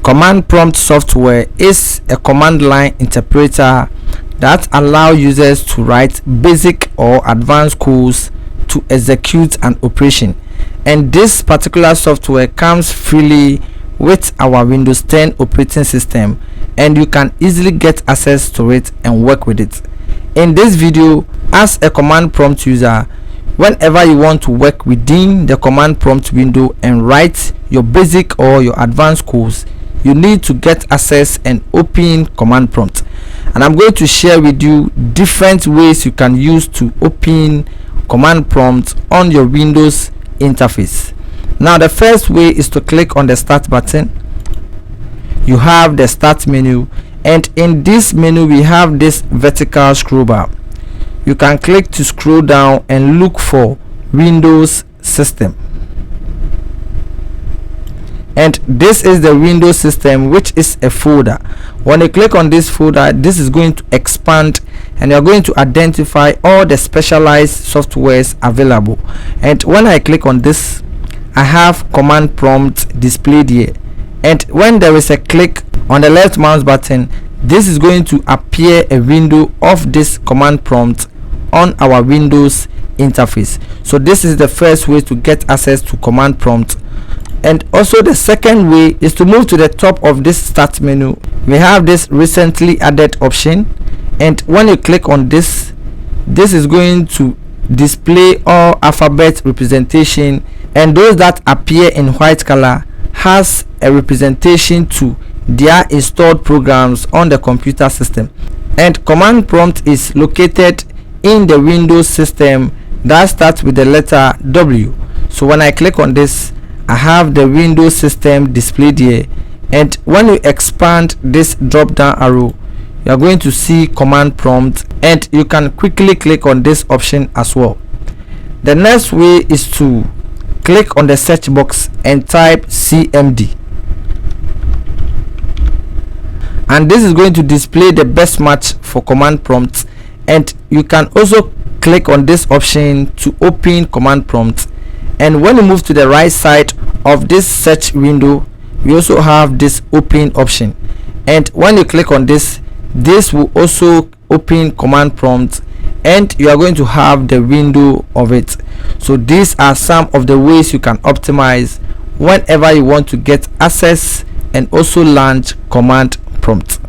Command prompt software is a command line interpreter that allows users to write basic or advanced codes to execute an operation, and this particular software comes freely with our Windows 10 operating system, and you can easily get access to it and work with it. In this video, as a command prompt user, whenever you want to work within the command prompt window and write your basic or your advanced codes, you need to get access and open command prompt. And I'm going to share with you different ways you can use to open command prompt on your Windows interface. Now, the first way is to click on the start button. You have the start menu, and in this menu we have this vertical scroll bar. You can click to scroll down and look for Windows system, and this is the Windows system, which is a folder. When you click on this folder, this is going to expand and you're going to identify all the specialized softwares available. And when I click on this, I have command prompt displayed here, and when there is a click on the left mouse button, this is going to appear a window of this command prompt on our Windows interface. So this is the first way to get access to command prompt. And also the second way is to move to the top of this start menu. We have this recently added option, and when you click on this, this is going to display all alphabet representation, and those that appear in white color has a representation to their installed programs on the computer system. And command prompt is located in the Windows system that starts with the letter W. So when I click on this, I have the Windows system displayed here, and when you expand this drop down arrow, you are going to see command prompt, and you can quickly click on this option as well. The next way is to click on the search box and type CMD, and this is going to display the best match for command prompt. And you can also click on this option to open command prompt. And when you move to the right side of this search window, we also have this open option, and when you click on this, this will also open command prompt, and you are going to have the window of it. So these are some of the ways you can optimize whenever you want to get access and also launch command prompt.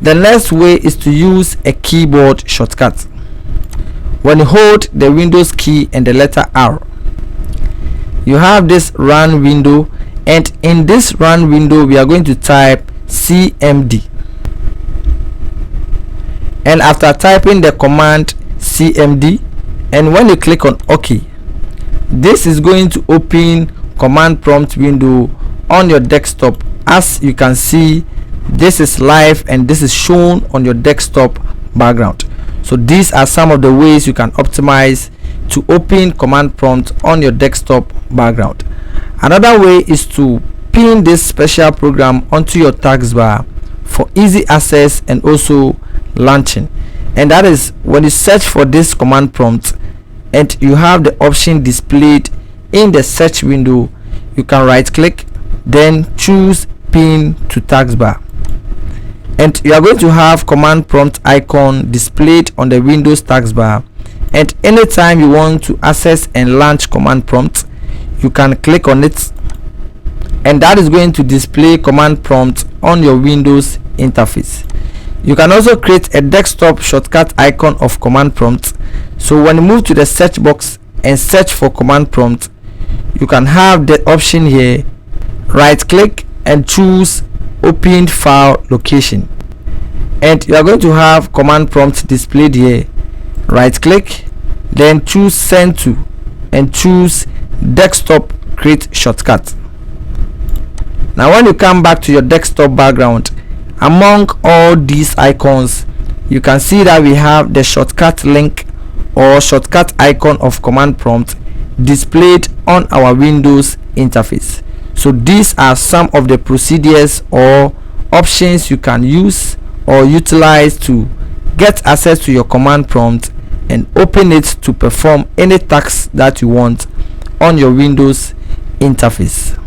The next way is to use a keyboard shortcut. When you hold the Windows key and the letter R, you have this run window, and in this run window we are going to type CMD, and after typing the command CMD, and when you click on OK, this is going to open command prompt window on your desktop. As you can see, this is live and this is shown on your desktop background. So these are some of the ways you can optimize to open command prompt on your desktop background. Another way is to pin this special program onto your taskbar for easy access and also launching. And that is when you search for this command prompt and you have the option displayed in the search window, you can right click, then choose pin to taskbar, and you are going to have command prompt icon displayed on the Windows taskbar. And anytime you want to access and launch command prompt, you can click on it, and that is going to display command prompt on your Windows interface. You can also create a desktop shortcut icon of command prompt. So when you move to the search box and search for command prompt, you can have the option here, right click and choose open file location, and you are going to have command prompt displayed here. Right click, then choose send to, and choose desktop create shortcut. Now when you come back to your desktop background, among all these icons, you can see that we have the shortcut link or shortcut icon of command prompt displayed on our Windows interface. So these are some of the procedures or options you can use or utilize to get access to your command prompt and open it to perform any tasks that you want on your Windows interface.